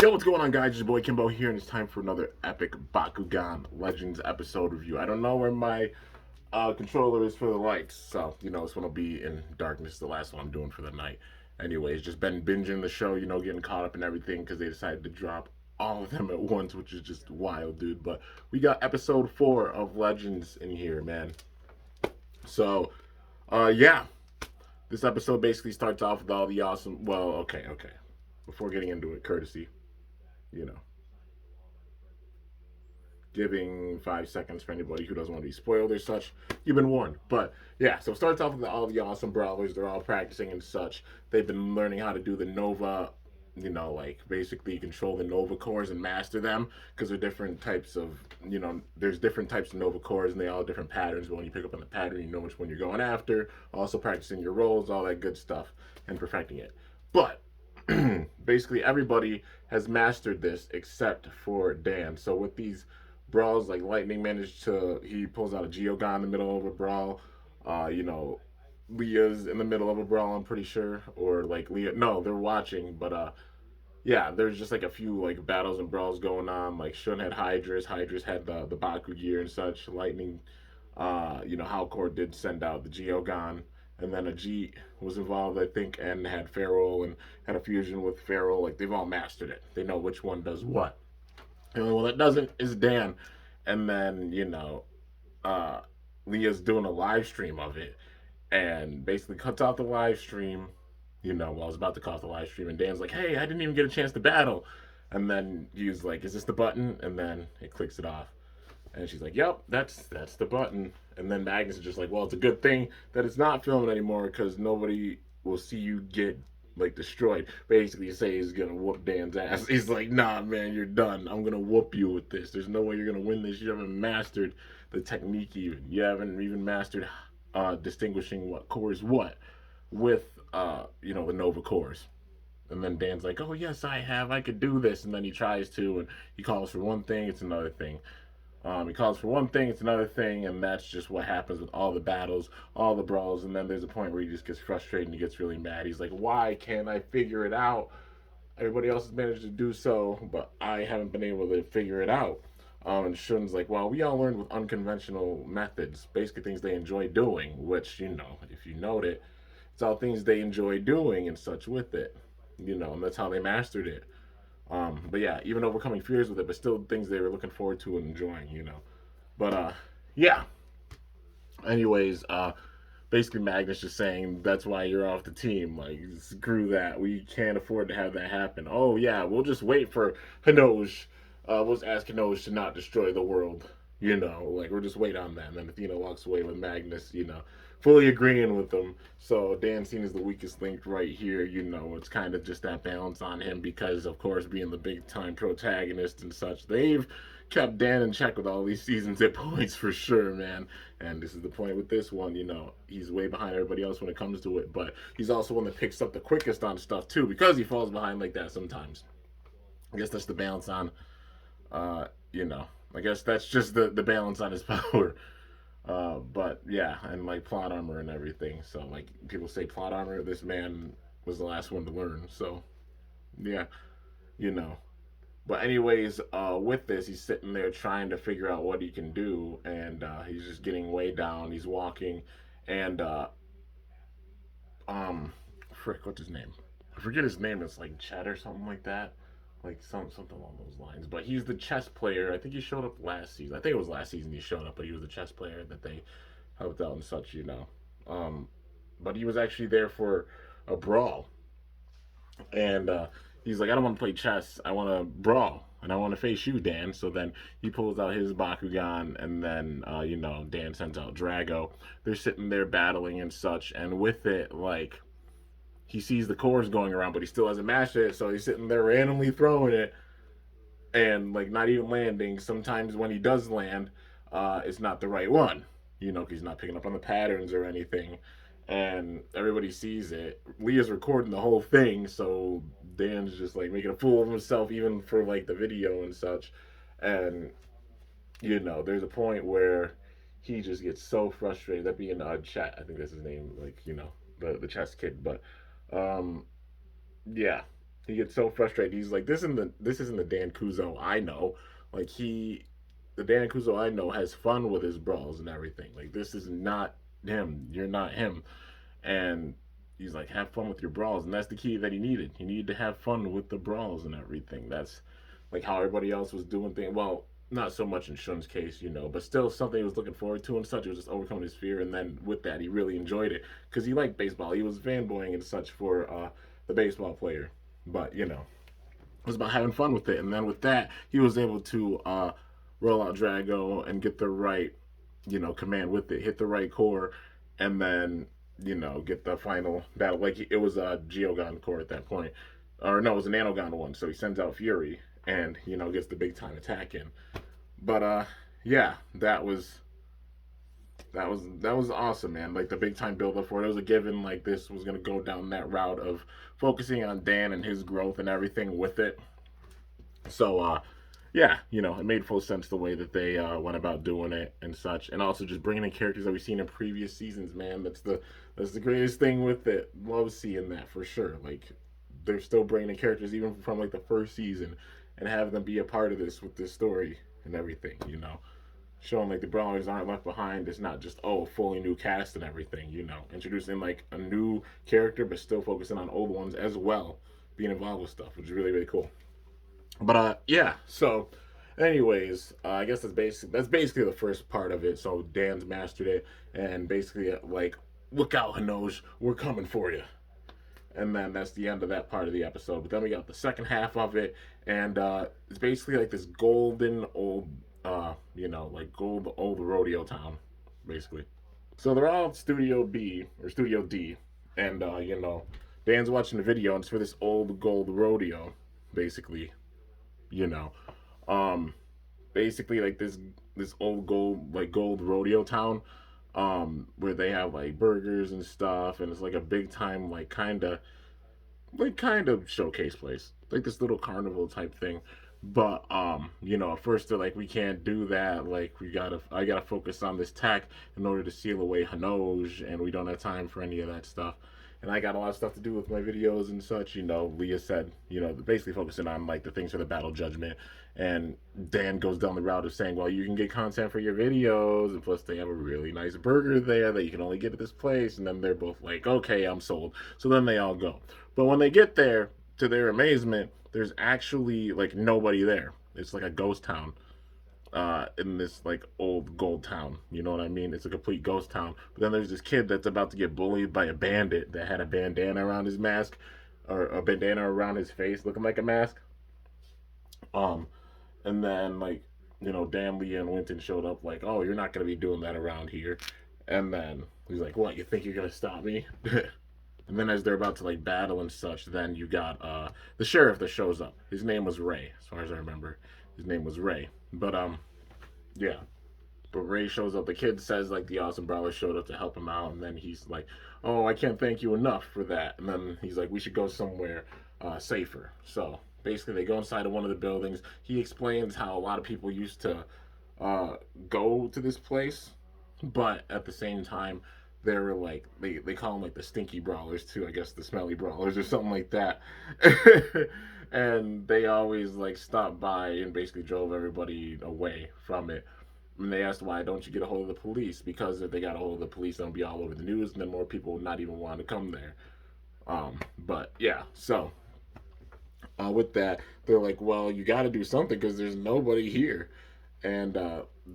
Yo, what's going on, guys? It's your boy Kimbo here, and it's time for another epic Bakugan Legends episode review. I don't know where my controller is for the lights, so this one will be in darkness. The last one I'm doing for the night. Anyways, just been binging the show, getting caught up and everything because they decided to drop all of them at once, which is just wild, dude. But we got episode 4 of Legends in here, man. So, yeah, this episode basically starts off with all the awesome. Well, okay. Before getting into it, courtesy, you know, giving 5 seconds for anybody who doesn't want to be spoiled or such. You've been warned. But yeah, so it starts off with all the awesome brawlers. They're all practicing and such. They've been learning how to do the Nova, like basically control the Nova cores and master them because they're different types of, there's different types of Nova cores and they all have different patterns. But when you pick up on the pattern, you know which one you're going after. Also practicing your roles, all that good stuff, and perfecting it. But basically everybody has mastered this except for Dan. So with these brawls, like Lightning he pulls out a Geogon in the middle of a brawl. Leah's in the middle of a brawl, I'm pretty sure, or like Leah. No, they're watching, but yeah, there's just like a few like battles and brawls going on. Like Shun had Hydra's. Hydra's had the Baku gear and such. Lightning, Halcor did send out the Geogon, and then a G was involved, I think, and had Feral and had a fusion with Feral. Like they've all mastered it. They know which one does what. The only one that doesn't is Dan. And then uh, Leah's doing a live stream of it, and basically cuts out the live stream. While I was about to cut off the live stream, and Dan's like, "Hey, I didn't even get a chance to battle." And then he's like, "Is this the button?" And then it clicks it off. And she's like, "Yep, that's the button." And then Magnus is just like, "Well, it's a good thing that it's not filming anymore because nobody will see you get like destroyed." Basically, say he's gonna whoop Dan's ass. He's like, "Nah, man, you're done. I'm gonna whoop you with this. There's no way you're gonna win this. You haven't mastered the technique even. You haven't even mastered distinguishing what core is what with the Nova cores." And then Dan's like, "Oh yes, I have. I could do this." And then he tries to, and he calls for one thing, it's another thing. He calls for one thing, it's another thing, and that's just what happens with all the battles, all the brawls. And then there's a point where he just gets frustrated and he gets really mad. He's like, "Why can't I figure it out? Everybody else has managed to do so, but I haven't been able to figure it out." And Shun's like, "Well, we all learned with unconventional methods, basically things they enjoy doing, which, if you note it, it's all things they enjoy doing and such with it, and that's how they mastered it. But yeah, even overcoming fears with it, but still things they were looking forward to and enjoying. But yeah. Anyways, basically Magnus just saying that's why you're off the team. Like, screw that. We can't afford to have that happen. Oh yeah, we'll just wait for Hinoj. We'll just ask Hinoj to not destroy the world. Like we'll just wait on that. And then Athena walks away with Magnus, fully agreeing with them. So Dan seen as the weakest link right here, it's kind of just that balance on him because, of course, being the big time protagonist and such, they've kept Dan in check with all these seasons at points for sure, man. And this is the point with this one, he's way behind everybody else when it comes to it, but he's also one that picks up the quickest on stuff too because he falls behind like that sometimes. I guess that's the balance on, uh, you know, I guess that's just the balance on his power. But yeah, and like plot armor and everything. So like people say plot armor, this man was the last one to learn. So yeah, you know. But anyways, with this, he's sitting there trying to figure out what he can do, and he's just getting way down. He's walking, and frick, what's his name? I forget his name. It's like Chet or something like that, like something along those lines. But he's the chess player. I think he showed up last season. I think it was last season he showed up, but he was the chess player that they helped out and such. Um, but he was actually there for a brawl, and he's like, "I don't want to play chess. I want to brawl, and I want to face you, Dan." So then he pulls out his Bakugan, and then Dan sends out Drago. They're sitting there battling and such, and with it, like he sees the cores going around, but he still hasn't mastered it. So he's sitting there randomly throwing it, and like not even landing. Sometimes when he does land, it's not the right one. He's not picking up on the patterns or anything, and everybody sees it. Leah's recording the whole thing, so Dan's just like making a fool of himself, even for like the video and such. And there's a point where he just gets so frustrated. That being Chat, I think that's his name, like the chess kid. But yeah, He gets so frustrated. He's like, this isn't the Dan Kuzo I know. Like the Dan Kuzo I know has fun with his brawls and everything. Like this is not him. You're not him. And he's like, have fun with your brawls, and that's the key that he needed. He needed to have fun with the brawls and everything. That's like how everybody else was doing things. Well, not so much in Shun's case, but still something he was looking forward to and such. It was just overcoming his fear, and then with that, he really enjoyed it because he liked baseball. He was fanboying and such for the baseball player, but it was about having fun with it. And then with that, he was able to roll out Drago and get the right, command with it, hit the right core, and then get the final battle. Like it was a Geogon core at that point, or no, it was a Nanogon one. So he sends out Fury and gets the big time attack in. But yeah, that was awesome, man. Like the big time build up for it. It was a given. Like this was gonna go down that route of focusing on Dan and his growth and everything with it. So yeah, it made full sense the way that they went about doing it and such, and also just bringing in characters that we've seen in previous seasons. Man, that's the greatest thing with it. Love seeing that for sure. Like they're still bringing in characters even from like the first season, and having them be a part of this with this story and everything. Showing like the Brawlers aren't left behind. It's not just fully new cast and everything. Introducing like a new character, but still focusing on old ones as well, being involved with stuff, which is really really cool. But yeah. So, anyways, I guess that's basically the first part of it. So Dan's mastered it, and basically like, look out, Hanoj, we're coming for you. And then that's the end of that part of the episode. But then we got the second half of it, and it's basically like this golden old, like gold old rodeo town, basically. So they're all at Studio B or Studio D, and Dan's watching the video, and it's for this old gold rodeo, basically. You know, um, basically like this old gold rodeo town, where they have like burgers and stuff, and it's like a big time like kind of showcase place, like this little carnival type thing. But at first they're like, we can't do that. Like I gotta focus on this tech in order to seal away Hanoj, and we don't have time for any of that stuff. And I got a lot of stuff to do with my videos and such. Leah said, basically focusing on like the things for the battle judgment. And Dan goes down the route of saying, well, you can get content for your videos, and plus they have a really nice burger there that you can only get at this place. And then they're both like, okay, I'm sold. So then they all go. But when they get there, to their amazement, there's actually like nobody there. It's like a ghost town in this like old gold town. You know what I mean? It's a complete ghost town. But then there's this kid that's about to get bullied by a bandit that had a bandana around his mask, or a bandana around his face, looking like a mask. Um, and then like Dan, Lee, and Winton showed up like, oh, you're not gonna be doing that around here. And then he's like, what? You think you're gonna stop me? And then as they're about to like battle and such, then you got the sheriff that shows up. His name was Ray, as far as I remember. His name was Ray. But yeah. But Ray shows up. The kid says like the awesome brawler showed up to help him out, and then he's like, "Oh, I can't thank you enough for that." And then he's like, "We should go somewhere safer." So basically, they go inside of one of the buildings. He explains how a lot of people used to uh, go to this place, but at the same time, they're like they call them like the stinky brawlers too. I guess the smelly brawlers or something like that. And they always like stopped by and basically drove everybody away from it. And they asked, why don't you get a hold of the police? Because if they got a hold of the police, they'll be all over the news, and then more people would not even want to come there. But yeah, so with that, they're like, well, you got to do something because there's nobody here. And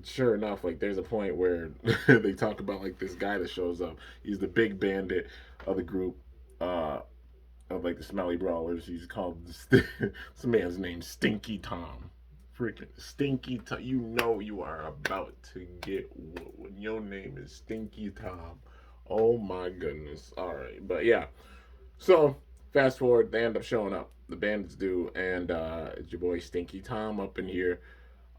sure enough, like there's a point where they talk about like this guy that shows up. He's the big bandit of the group. Uh, of like the smelly brawlers. He's called this man's name Stinky Tom. Freaking Stinky Tom. You know you are about to get when your name is Stinky Tom. Oh my goodness. All right, but yeah. So fast forward, they end up showing up. The bandits do, and it's your boy Stinky Tom up in here.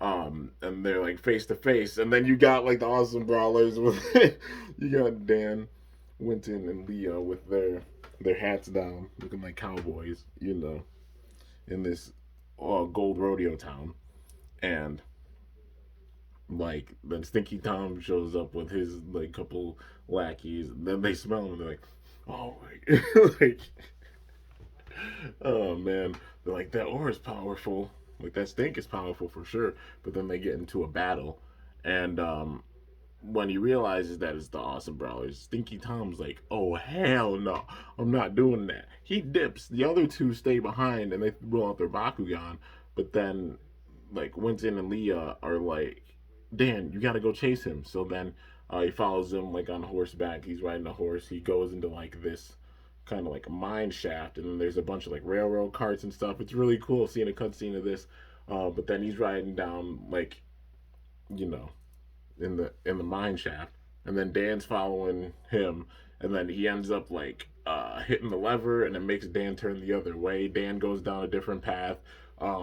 And they're like face to face, and then you got like the awesome brawlers with you got Dan, Winton, and Leo with their hats down, looking like cowboys, in this gold rodeo town. And like then Stinky Tom shows up with his like couple lackeys. And then they smell him and they're like, oh my, like Oh man, they're like that ore is powerful. Like that stink is powerful for sure. But then they get into a battle, and when he realizes that it's the Awesome Brawlers, Stinky Tom's like, "Oh hell no, I'm not doing that." He dips. The other two stay behind and they roll out their Bakugan. But then, like Winston and Leah are like, "Dan, you got to go chase him." So then he follows him like on horseback. He's riding a horse. He goes into like this kind of like a mine shaft, and then there's a bunch of like railroad carts and stuff. It's really cool seeing a cutscene of this. But then he's riding down like you know in the mine shaft, and then Dan's following him, and then he ends up like hitting the lever, and it makes Dan turn the other way. Dan goes down a different path.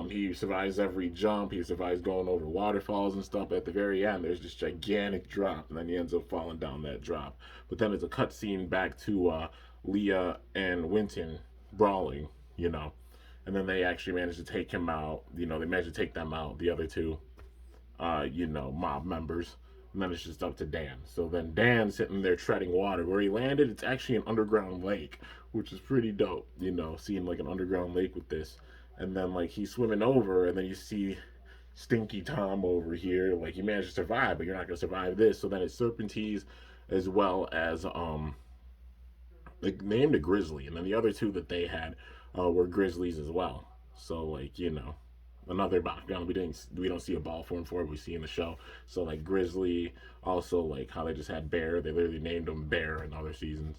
He survives every jump. He survives going over waterfalls and stuff. But at the very end, there's this gigantic drop, and then he ends up falling down that drop. But then it's a cutscene back to Leah and Winton brawling, you know, and then they actually manage to take him out. They manage to take them out, the other two, mob members. And then it's just up to Dan. So then Dan's sitting there treading water. Where he landed, it's actually an underground lake, which is pretty dope, seeing like an underground lake with this. And then like he's swimming over, and then you see Stinky Tom over here. Like he managed to survive, but you're not gonna survive this. So then it's Serpentines as well as they named a Grizzly, and then the other two that they had were Grizzlies as well. So like another background we don't see a ball form for it, we see in the show. So like Grizzly, also like how they just had Bear, they literally named him Bear in other seasons.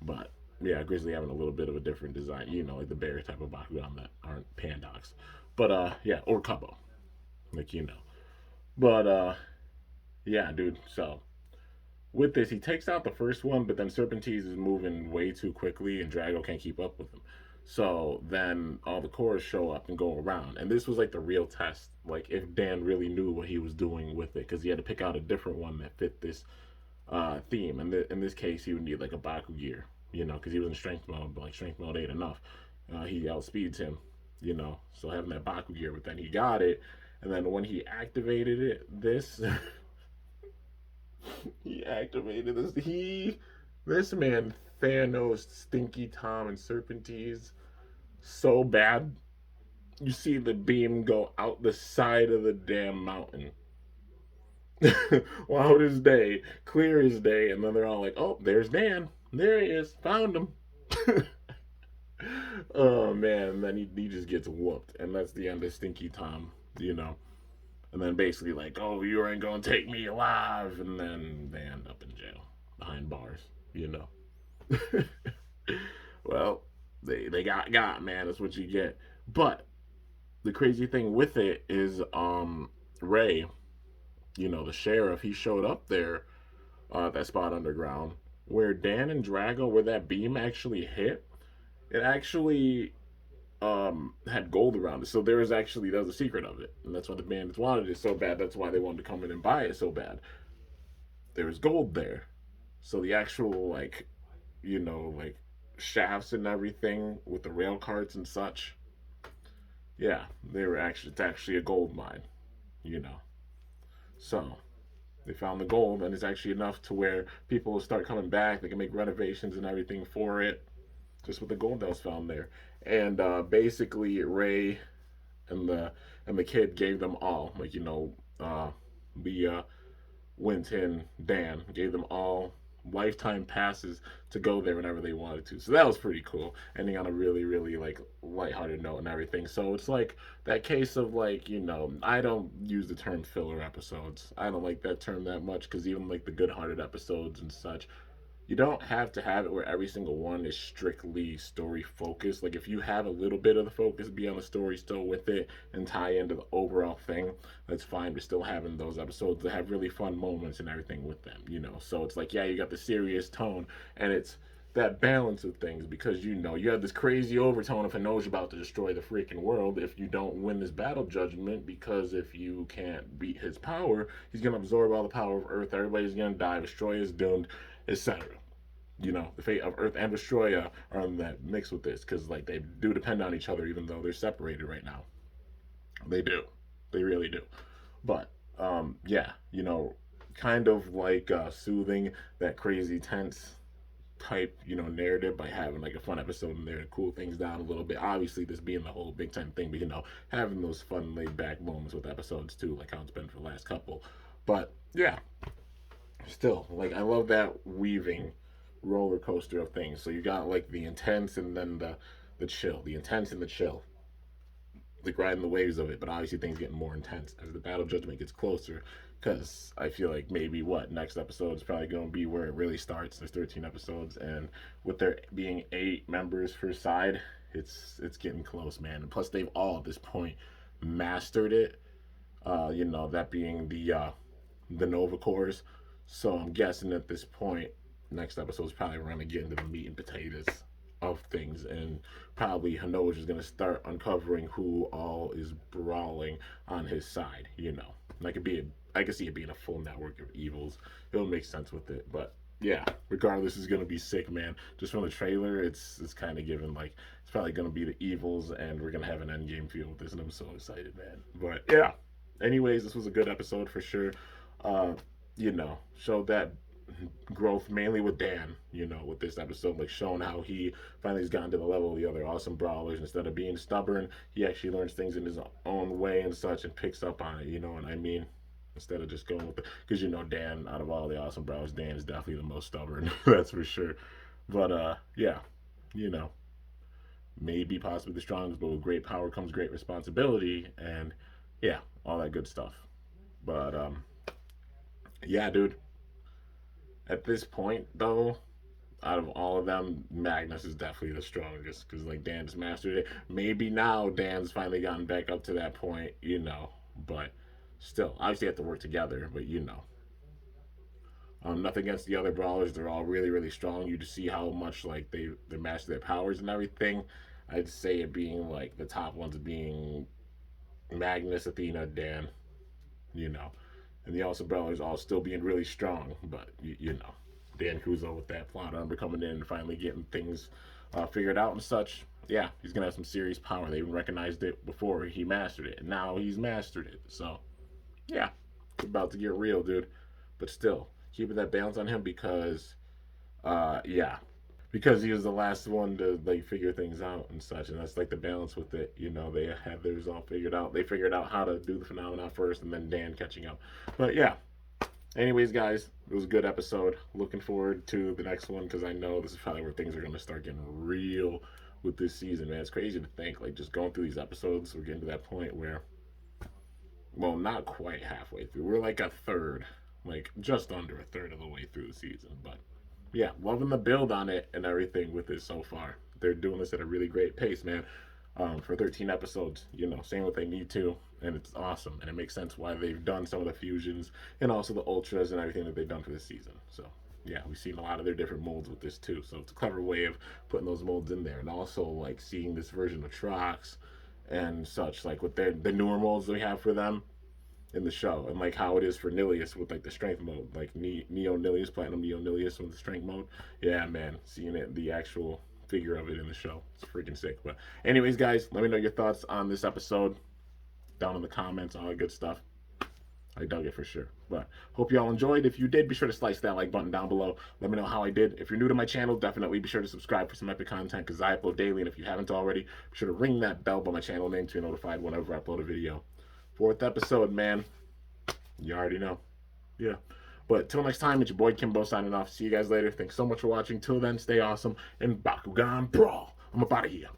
But yeah, Grizzly having a little bit of a different design, like the bear type of Bakugan that aren't Pandox. But yeah, or Cubbo, like. But yeah, dude. So with this, he takes out the first one, but then Serpentines is moving way too quickly, and Drago can't keep up with him. So then all the cores show up and go around, and this was like the real test, like if Dan really knew what he was doing with it, because he had to pick out a different one that fit this theme. And in this case, he would need like a Baku gear, because he was in strength mode, but like strength mode ain't enough. He outspeeds him. So having that Baku gear, but then he got it, and then when he activated this he activated this man Thanos, Stinky Tom, and Serpentines so bad. You see the beam go out the side of the damn mountain. Loud as day, clear as day, and then they're all like, "Oh, there's Dan. There he is. Found him." Oh man, and then he just gets whooped, and that's the end of Stinky Tom. You know, and then basically like, "Oh, you ain't gonna take me alive," and then they end up in jail behind bars. You know. Well, they got man. That's what you get. But the crazy thing with it is, Ray, the sheriff, he showed up there at that spot underground where Dan and Drago, where that beam actually hit. It actually had gold around it. So that was a secret of it, and that's why the bandits wanted it so bad. That's why they wanted to come in and buy it so bad. There was gold there, so the actual like shafts and everything with the rail carts and such. Yeah, it's actually a gold mine. You know, so they found the gold, and it's actually enough to where people will start coming back. They can make renovations and everything for it, just with the gold that was found there. And basically, Ray and the kid gave them all, like Leah, Winton, Dan gave them all lifetime passes to go there whenever they wanted to. So that was pretty cool, ending on a really, really like lighthearted note and everything. So it's like that case of I don't use the term filler episodes. I don't like that term that much, because even like the good-hearted episodes and such, you don't have to have it where every single one is strictly story focused. Like if you have a little bit of the focus be on the story still with it and tie into the overall thing, that's fine. But still having those episodes that have really fun moments and everything with them. So it's like, yeah, you got the serious tone, and it's that balance of things, because you have this crazy overtone of Hinojo's about to destroy the freaking world if you don't win this battle judgment, because if you can't beat his power, he's gonna absorb all the power of Earth. Everybody's gonna die. Destroy is doomed, etc. The fate of Earth and Destroya are in that mix with this, because like they do depend on each other, even though they're separated right now. They do, they really do. But yeah, kind of like soothing that crazy tense type, narrative by having like a fun episode in there to cool things down a little bit. Obviously, this being the whole big time thing, but having those fun laid back moments with episodes too, like how it's been for the last couple. But yeah, still, like I love that weaving roller coaster of things. So you got like the intense and then the chill, the intense and the chill, like riding the waves of it. But obviously things getting more intense as the battle judgment gets closer. Because I feel like maybe what next episode is probably going to be where it really starts. There's 13 episodes, and with there being 8 members per side, it's getting close, man. And plus, they've all at this point mastered it. That being the Nova cores. So I'm guessing at this point, next episode is probably going to get into the meat and potatoes of things, and probably Hanoj is going to start uncovering who all is brawling on his side. I could see it being a full network of evils. It would make sense with it, but yeah, regardless, it's gonna be sick, man. Just from the trailer, it's kind of given like it's probably gonna be the evils, and we're gonna have an end game feel with this, and I'm so excited, man. But yeah, anyways, this was a good episode for sure. Uh, showed that growth mainly with Dan, with this episode, like showing how he finally has gotten to the level of the other awesome brawlers. Instead of being stubborn, he actually learns things in his own way and such and picks up on it, what I mean? Instead of just going with it. Because, Dan, out of all the awesome brawlers, Dan is definitely the most stubborn. That's for sure. But, yeah, you know, maybe possibly the strongest, but with great power comes great responsibility. And, yeah, all that good stuff. But, yeah, dude. At this point, though, out of all of them, Magnus is definitely the strongest because like Dan's mastered it. Maybe now Dan's finally gotten back up to that point, but still, obviously have to work together. But nothing against the other brawlers; they're all really, really strong. You just see how much like they master their powers and everything. I'd say it being like the top ones being Magnus, Athena, Dan, you know, and the Awesome Brawlers all still being really strong, but Dan Kuzo with that plot armor coming in and finally getting things figured out and such. Yeah, he's gonna have some serious power. They even recognized it before he mastered it, and now he's mastered it. So yeah, it's about to get real, dude. But still, keeping that balance on him yeah, because he was the last one to like figure things out and such, and that's like the balance with it. They had theirs all figured out. They figured out how to do the phenomena first, and then Dan catching up. But yeah, anyways, guys, it was a good episode. Looking forward to the next one because I know this is probably where things are going to start getting real with this season, man. It's crazy to think, like, just going through these episodes, we're getting to that point where, well, not quite halfway through. We're like a third, like just under a third of the way through the season. But yeah, loving the build on it and everything with it so far. They're doing this at a really great pace, man. For 13 episodes, saying what they need to, and it's awesome, and it makes sense why they've done some of the fusions and also the ultras and everything that they've done for this season. So yeah, we've seen a lot of their different molds with this too. So it's a clever way of putting those molds in there, and also like seeing this version of Trox and such, like with the newer molds we have for them in the show, and like how it is for Nilius with like the strength mode, like Neo Nilius, Platinum Neo Nilius with the strength mode. Yeah, man, seeing it, the actual figure of it in the show, it's freaking sick. But anyways, guys, let me know your thoughts on this episode down in the comments, all that good stuff. I dug it for sure. But hope you all enjoyed. If you did, be sure to slice that like button down below. Let me know how I did. If you're new to my channel, definitely be sure to subscribe for some epic content because I upload daily. And if you haven't already, be sure to ring that bell by my channel name to be notified whenever I upload a video. 4th episode, man. You already know. Yeah. But till next time, it's your boy Kimbo signing off. See you guys later. Thanks so much for watching. Till then, stay awesome and Bakugan Brawl. I'm up out of here.